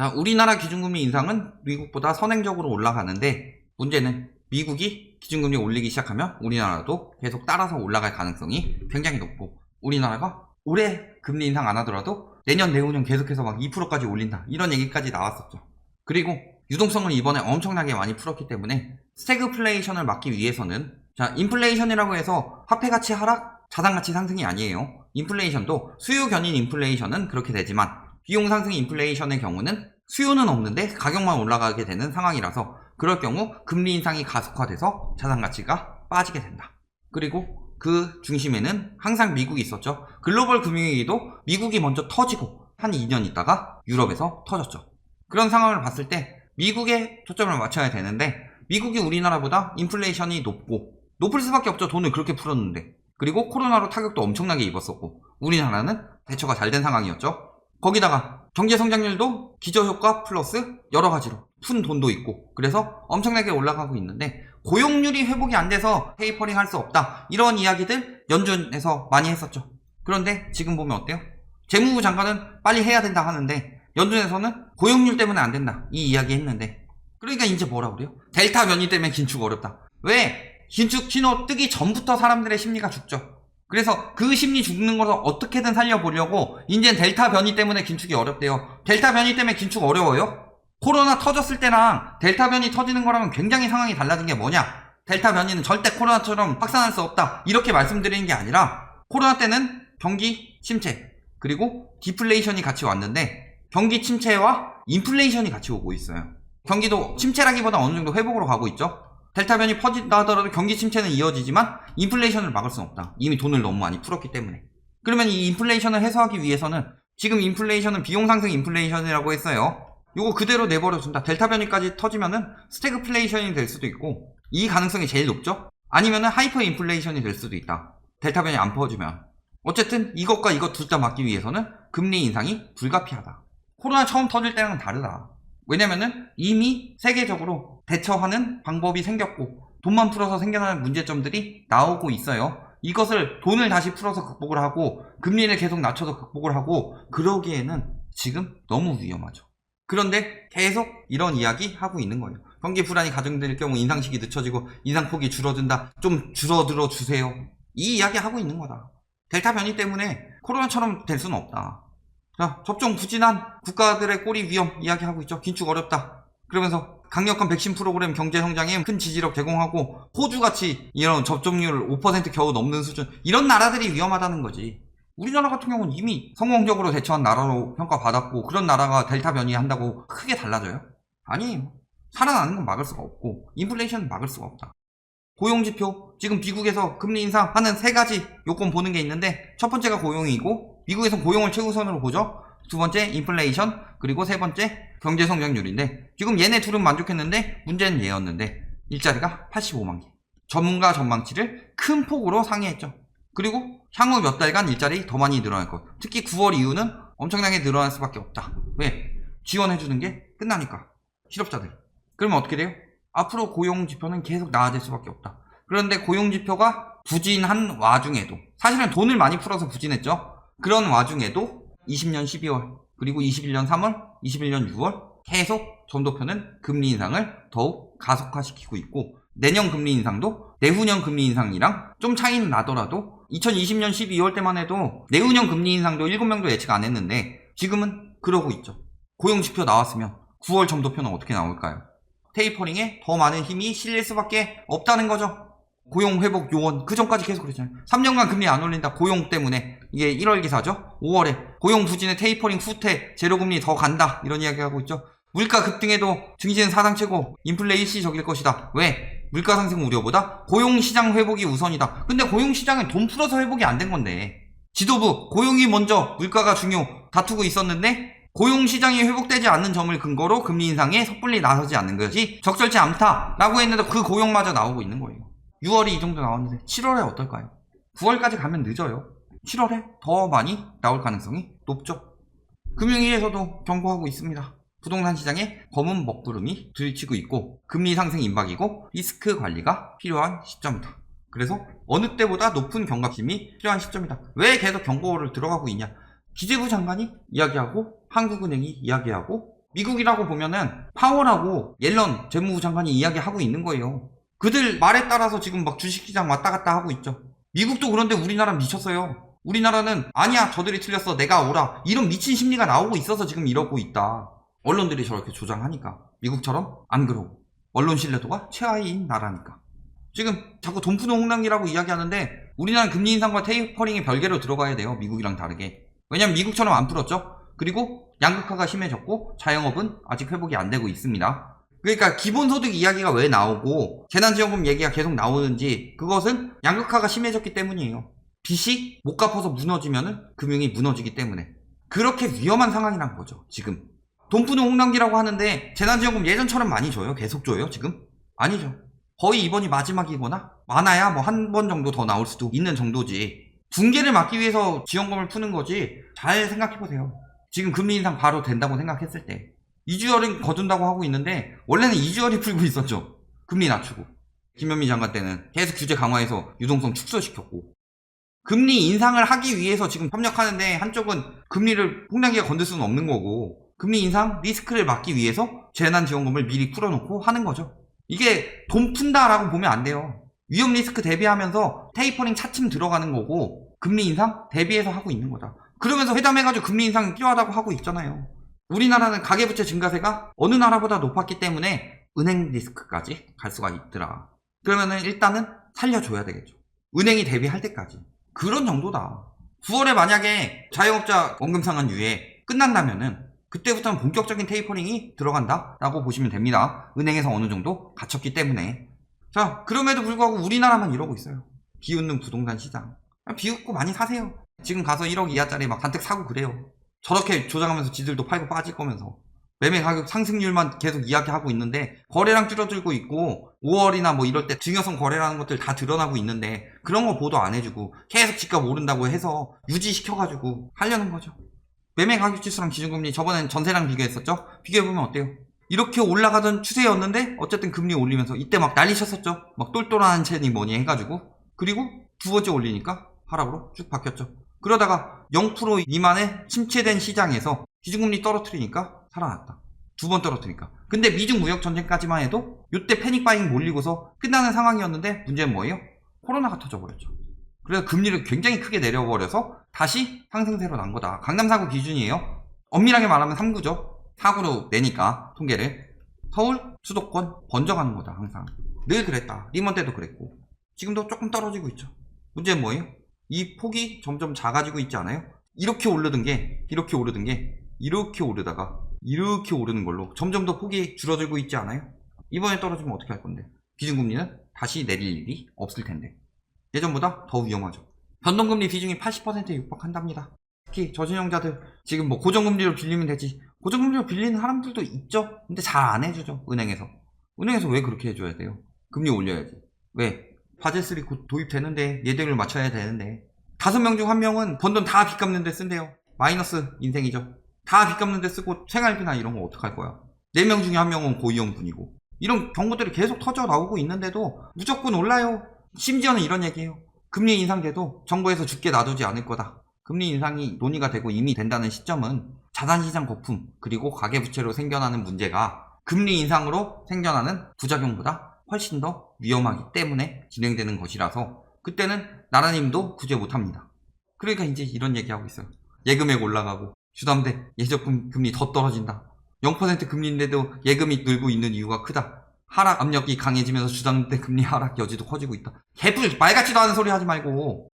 자, 우리나라 기준금리 인상은 미국보다 선행적으로 올라가는데 문제는 미국이 기준금리 올리기 시작하면 우리나라도 계속 따라서 올라갈 가능성이 굉장히 높고 우리나라가 올해 금리 인상 안 하더라도 내년 내후년 계속해서 막 2%까지 올린다 이런 얘기까지 나왔었죠. 그리고 유동성을 이번에 엄청나게 많이 풀었기 때문에 스태그플레이션을 막기 위해서는 자, 인플레이션이라고 해서 화폐 가치 하락, 자산 가치 상승이 아니에요. 인플레이션도 수요 견인 인플레이션은 그렇게 되지만 비용 상승 인플레이션의 경우는 수요는 없는데 가격만 올라가게 되는 상황이라서 그럴 경우 금리 인상이 가속화돼서 자산 가치가 빠지게 된다. 그리고 그 중심에는 항상 미국이 있었죠. 글로벌 금융위기도 미국이 먼저 터지고 한 2년 있다가 유럽에서 터졌죠. 그런 상황을 봤을 때 미국에 초점을 맞춰야 되는데 미국이 우리나라보다 인플레이션이 높을 수밖에 없죠. 돈을 그렇게 풀었는데. 그리고 코로나로 타격도 엄청나게 입었었고 우리나라는 대처가 잘 된 상황이었죠. 거기다가 경제 성장률도 기저효과 플러스 여러 가지로 푼 돈도 있고 그래서 엄청나게 올라가고 있는데 고용률이 회복이 안 돼서 테이퍼링 할 수 없다 이런 이야기들 연준에서 많이 했었죠. 그런데 지금 보면 어때요? 재무부 장관은 빨리 해야 된다 하는데 연준에서는 고용률 때문에 안 된다 이 이야기 했는데 그러니까 이제 뭐라 그래요? 델타 변이 때문에 긴축 어렵다. 왜? 긴축 신호 뜨기 전부터 사람들의 심리가 죽죠. 그래서 그 심리 죽는 것을 어떻게든 살려보려고 이제는 델타 변이 때문에 긴축이 어렵대요. 델타 변이 때문에 긴축 어려워요? 코로나 터졌을 때랑 델타 변이 터지는 거랑은 굉장히 상황이 달라진 게 뭐냐? 델타 변이는 절대 코로나처럼 확산할 수 없다 이렇게 말씀드리는 게 아니라 코로나 때는 경기 침체 그리고 디플레이션이 같이 왔는데 경기 침체와 인플레이션이 같이 오고 있어요. 경기도 침체라기보다 어느 정도 회복으로 가고 있죠. 델타 변이 퍼진다 하더라도 경기 침체는 이어지지만 인플레이션을 막을 수는 없다. 이미 돈을 너무 많이 풀었기 때문에. 그러면 이 인플레이션을 해소하기 위해서는 지금 인플레이션은 비용 상승 인플레이션이라고 했어요. 요거 그대로 내버려둔다. 델타 변이까지 터지면은 스태그플레이션이 될 수도 있고 이 가능성이 제일 높죠. 아니면은 하이퍼 인플레이션이 될 수도 있다. 델타 변이 안 퍼지면. 어쨌든 이것과 이것 둘 다 막기 위해서는 금리 인상이 불가피하다. 코로나 처음 터질 때랑은 다르다. 왜냐면은 이미 세계적으로 대처하는 방법이 생겼고 돈만 풀어서 생겨나는 문제점들이 나오고 있어요. 이것을 돈을 다시 풀어서 극복을 하고 금리를 계속 낮춰서 극복을 하고 그러기에는 지금 너무 위험하죠. 그런데 계속 이런 이야기 하고 있는 거예요. 경기 불안이 가중될 경우 인상식이 늦춰지고 인상폭이 줄어든다. 좀 줄어들어 주세요. 이 이야기 하고 있는 거다. 델타 변이 때문에 코로나처럼 될 수는 없다. 자, 접종 부진한 국가들의 꼬리 위험 이야기하고 있죠. 긴축 어렵다. 그러면서 강력한 백신 프로그램 경제 성장에 큰 지지력 제공하고 호주같이 이런 접종률 5% 겨우 넘는 수준 이런 나라들이 위험하다는 거지. 우리나라 같은 경우는 이미 성공적으로 대처한 나라로 평가받았고 그런 나라가 델타 변이한다고 크게 달라져요? 아니에요. 살아나는 건 막을 수가 없고 인플레이션은 막을 수가 없다. 고용지표 지금 미국에서 금리 인상하는 세 가지 요건 보는 게 있는데 첫 번째가 고용이고 미국에서 고용을 최우선으로 보죠. 두 번째 인플레이션 그리고 세 번째 경제성장률인데 지금 얘네 둘은 만족했는데 문제는 얘였는데 일자리가 85만 개. 전문가 전망치를 큰 폭으로 상회했죠. 그리고 향후 몇 달간 일자리 더 많이 늘어날 것. 특히 9월 이후는 엄청나게 늘어날 수밖에 없다. 왜? 지원해주는 게 끝나니까. 실업자들. 그러면 어떻게 돼요? 앞으로 고용지표는 계속 나아질 수밖에 없다. 그런데 고용지표가 부진한 와중에도 사실은 돈을 많이 풀어서 부진했죠. 그런 와중에도 20년 12월 그리고 21년 3월 21년 6월 계속 전도표는 금리 인상을 더욱 가속화시키고 있고 내년 금리 인상도 내후년 금리 인상이랑 좀 차이는 나더라도 2020년 12월 때만 해도 내후년 금리 인상도 7명도 예측 안 했는데 지금은 그러고 있죠. 고용지표 나왔으면 9월 점도표는 어떻게 나올까요? 테이퍼링에 더 많은 힘이 실릴 수밖에 없다는 거죠. 고용회복 요원 그 전까지 계속 그랬잖아요. 3년간 금리 안 올린다 고용 때문에. 이게 1월 기사죠. 5월에 고용 부진에 테이퍼링 후퇴 제로금리 더 간다 이런 이야기 하고 있죠. 물가 급등에도 증시는 사상 최고 인플레 일시적일 것이다. 왜? 물가 상승 우려보다 고용시장 회복이 우선이다. 근데 고용시장은 돈 풀어서 회복이 안 된 건데 지도부 고용이 먼저 물가가 중요 다투고 있었는데 고용시장이 회복되지 않는 점을 근거로 금리 인상에 섣불리 나서지 않는 것이 적절치 않다라고 했는데 그 고용마저 나오고 있는 거예요. 6월이 이 정도 나왔는데 7월에 어떨까요? 9월까지 가면 늦어요. 7월에 더 많이 나올 가능성이 높죠. 금융위에서도 경고하고 있습니다. 부동산 시장에 검은 먹구름이 들이치고 있고 금리 상승 임박이고 리스크 관리가 필요한 시점이다. 그래서 어느 때보다 높은 경각심이 필요한 시점이다. 왜 계속 경고를 들어가고 있냐? 기재부 장관이 이야기하고 한국은행이 이야기하고 미국이라고 보면은 파월하고 옐런 재무부 장관이 이야기하고 있는 거예요. 그들 말에 따라서 지금 막 주식시장 왔다 갔다 하고 있죠. 미국도 그런데 우리나라 미쳤어요. 우리나라는 아니야 저들이 틀렸어 내가 오라 이런 미친 심리가 나오고 있어서 지금 이러고 있다. 언론들이 저렇게 조장하니까. 미국처럼 안 그러고 언론 신뢰도가 최하위인 나라니까. 지금 자꾸 돈 푸는 홍랑기라고 이야기하는데 우리나라는 금리 인상과 테이퍼링이 별개로 들어가야 돼요. 미국이랑 다르게. 왜냐면 미국처럼 안 풀었죠. 그리고 양극화가 심해졌고 자영업은 아직 회복이 안 되고 있습니다. 그러니까 기본소득 이야기가 왜 나오고 재난지원금 얘기가 계속 나오는지 그것은 양극화가 심해졌기 때문이에요. 빚이 못 갚아서 무너지면은 금융이 무너지기 때문에. 그렇게 위험한 상황이란 거죠. 지금 돈 푸는 홍랑기라고 하는데 재난지원금 예전처럼 많이 줘요? 계속 줘요 지금? 아니죠. 거의 이번이 마지막이거나 많아야 뭐 한 번 정도 더 나올 수도 있는 정도지. 붕괴를 막기 위해서 지원금을 푸는 거지. 잘 생각해보세요. 지금 금리 인상 바로 된다고 생각했을 때 2주얼은 거둔다고 하고 있는데 원래는 2주얼이 풀고 있었죠. 금리 낮추고. 김현미 장관 때는 계속 규제 강화해서 유동성 축소시켰고. 금리 인상을 하기 위해서 지금 협력하는데 한쪽은 금리를 홍랑기가 건들 수는 없는 거고 금리 인상 리스크를 막기 위해서 재난지원금을 미리 풀어놓고 하는 거죠. 이게 돈 푼다라고 보면 안 돼요. 위험 리스크 대비하면서 테이퍼링 차츰 들어가는 거고 금리 인상 대비해서 하고 있는 거다. 그러면서 회담해가지고 금리 인상 필요하다고 하고 있잖아요. 우리나라는 가계부채 증가세가 어느 나라보다 높았기 때문에 은행 리스크까지 갈 수가 있더라. 그러면은 일단은 살려줘야 되겠죠. 은행이 대비할 때까지. 그런 정도다. 9월에 만약에 자영업자 원금 상환 유예 끝난다면은 그때부터는 본격적인 테이퍼링이 들어간다라고 보시면 됩니다. 은행에서 어느 정도 갇혔기 때문에. 자, 그럼에도 불구하고 우리나라만 이러고 있어요. 비웃는 부동산 시장. 비웃고 많이 사세요. 지금 가서 1억 이하짜리 막 잔뜩 사고 그래요. 저렇게 조장하면서 지들도 팔고 빠질 거면서. 매매 가격 상승률만 계속 이야기하고 있는데 거래량 줄어들고 있고 5월이나 뭐 이럴 때 증여성 거래라는 것들 다 드러나고 있는데 그런 거 보도 안 해주고 계속 집값 오른다고 해서 유지시켜가지고 하려는 거죠. 매매 가격 지수랑 기준금리 저번엔 전세랑 비교했었죠? 비교해보면 어때요? 이렇게 올라가던 추세였는데 어쨌든 금리 올리면서 이때 막 난리 쳤었죠? 막 똘똘한 채니 뭐니 해가지고 그리고 두 번째 올리니까 하락으로 쭉 바뀌었죠. 그러다가 0% 미만의 침체된 시장에서 기준금리 떨어뜨리니까 살아났다. 두 번 떨어뜨리니까. 근데 미중 무역 전쟁까지만 해도 이때 패닉바잉 몰리고서 끝나는 상황이었는데 문제는 뭐예요? 코로나가 터져버렸죠. 그래서 금리를 굉장히 크게 내려버려서 다시 상승세로 난 거다. 강남 4구 기준이에요. 엄밀하게 말하면 3구죠. 4구로 내니까 통계를. 서울 수도권 번져가는 거다. 항상 늘 그랬다. 리먼 때도 그랬고 지금도 조금 떨어지고 있죠. 문제는 뭐예요? 이 폭이 점점 작아지고 있지 않아요? 이렇게 오르던 게 이렇게 오르다가 이렇게 오르는 걸로 점점 더 폭이 줄어들고 있지 않아요? 이번에 떨어지면 어떻게 할 건데? 기준금리는 다시 내릴 일이 없을 텐데 예전보다 더 위험하죠. 변동금리 비중이 80%에 육박한답니다. 특히 저신용자들 지금 뭐 고정금리로 빌리면 되지. 고정금리로 빌리는 사람들도 있죠. 근데 잘 안 해주죠. 은행에서 왜 그렇게 해줘야 돼요? 금리 올려야지. 왜? 바젤3 곧 도입되는데 예대율을 맞춰야 되는데 5명 중 1명은 번 돈 다 빚 갚는 데 쓴대요. 마이너스 인생이죠. 다 빚 갚는 데 쓰고 생활비나 이런 거 어떡할 거야. 4명 중에 1명은 고위험군이고 이런 경고들이 계속 터져 나오고 있는데도 무조건 올라요. 심지어는 이런 얘기예요. 금리 인상돼도 정부에서 죽게 놔두지 않을 거다. 금리 인상이 논의가 되고 이미 된다는 시점은 자산시장 거품 그리고 가계부채로 생겨나는 문제가 금리 인상으로 생겨나는 부작용보다 훨씬 더 위험하기 때문에 진행되는 것이라서 그때는 나라님도 구제 못합니다. 그러니까 이제 이런 얘기하고 있어요. 예금액 올라가고 주담대 예적금 금리 더 떨어진다. 0% 금리인데도 예금이 늘고 있는 이유가 크다. 하락 압력이 강해지면서 주담대 금리 하락 여지도 커지고 있다. 개뿔 말 같지도 않은 소리 하지 말고.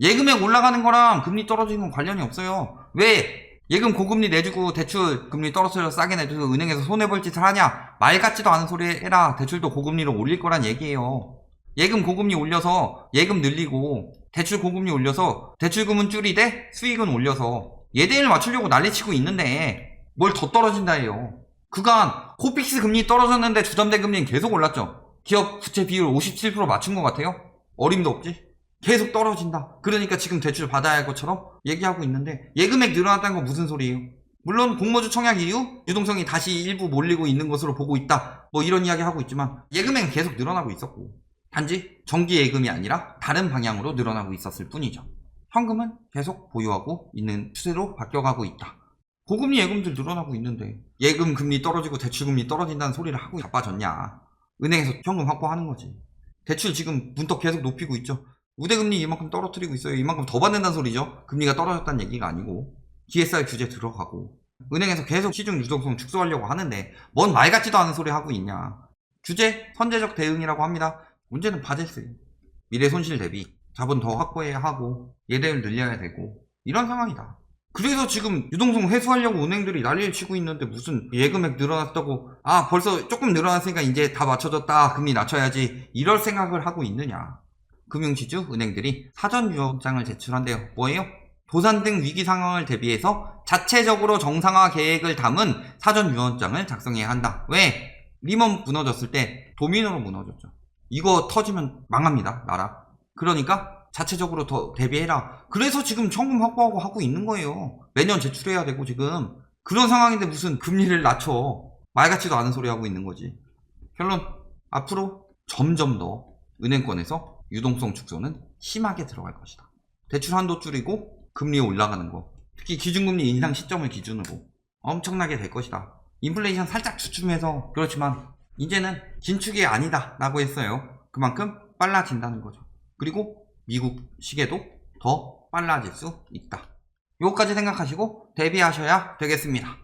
예금액 올라가는 거랑 금리 떨어지는 건 관련이 없어요. 왜 예금 고금리 내주고 대출 금리 떨어뜨려서 싸게 내줘서 은행에서 손해볼 짓을 하냐. 말 같지도 않은 소리 해라. 대출도 고금리로 올릴 거란 얘기예요. 예금 고금리 올려서 예금 늘리고 대출 고금리 올려서 대출금은 줄이되 수익은 올려서 예대율 맞추려고 난리치고 있는데 뭘 더 떨어진다 해요. 그간 코픽스 금리 떨어졌는데 주담대 금리는 계속 올랐죠. 기업 부채 비율 57% 맞춘 것 같아요. 어림도 없지. 계속 떨어진다. 그러니까 지금 대출 받아야 할 것처럼 얘기하고 있는데 예금액 늘어났다는 건 무슨 소리예요? 물론 공모주 청약 이후 유동성이 다시 일부 몰리고 있는 것으로 보고 있다. 뭐 이런 이야기 하고 있지만 예금액은 계속 늘어나고 있었고 단지 정기 예금이 아니라 다른 방향으로 늘어나고 있었을 뿐이죠. 현금은 계속 보유하고 있는 추세로 바뀌어가고 있다. 고금리 예금들 늘어나고 있는데 예금 금리 떨어지고 대출 금리 떨어진다는 소리를 하고 자빠졌냐. 은행에서 현금 확보하는 거지. 대출 지금 문턱 계속 높이고 있죠. 우대금리 이만큼 떨어뜨리고 있어요. 이만큼 더 받는다는 소리죠. 금리가 떨어졌다는 얘기가 아니고. DSR 규제 들어가고 은행에서 계속 시중 유동성 축소하려고 하는데 뭔 말 같지도 않은 소리 하고 있냐. 규제 선제적 대응이라고 합니다. 문제는 바제스. 미래 손실 대비 자본 더 확보해야 하고 예대율 늘려야 되고 이런 상황이다. 그래서 지금 유동성 회수하려고 은행들이 난리를 치고 있는데 무슨 예금액 늘어났다고 벌써 조금 늘어났으니까 이제 다 맞춰졌다 금리 낮춰야지 이럴 생각을 하고 있느냐. 금융지주 은행들이 사전 유언장을 제출한대요. 뭐예요? 도산 등 위기 상황을 대비해서 자체적으로 정상화 계획을 담은 사전 유언장을 작성해야 한다. 왜? 리먼 무너졌을 때 도미노로 무너졌죠. 이거 터지면 망합니다, 나라. 그러니까 자체적으로 더 대비해라. 그래서 지금 현금 확보하고 하고 있는 거예요. 매년 제출해야 되고 지금. 그런 상황인데 무슨 금리를 낮춰. 말 같지도 않은 소리 하고 있는 거지. 결론, 앞으로 점점 더 은행권에서 유동성 축소는 심하게 들어갈 것이다. 대출 한도 줄이고 금리 올라가는 거, 특히 기준금리 인상 시점을 기준으로 엄청나게 될 것이다. 인플레이션 살짝 주춤해서 그렇지만 이제는 긴축이 아니다 라고 했어요. 그만큼 빨라진다는 거죠. 그리고 미국 시계도 더 빨라질 수 있다. 요거까지 생각하시고 대비하셔야 되겠습니다.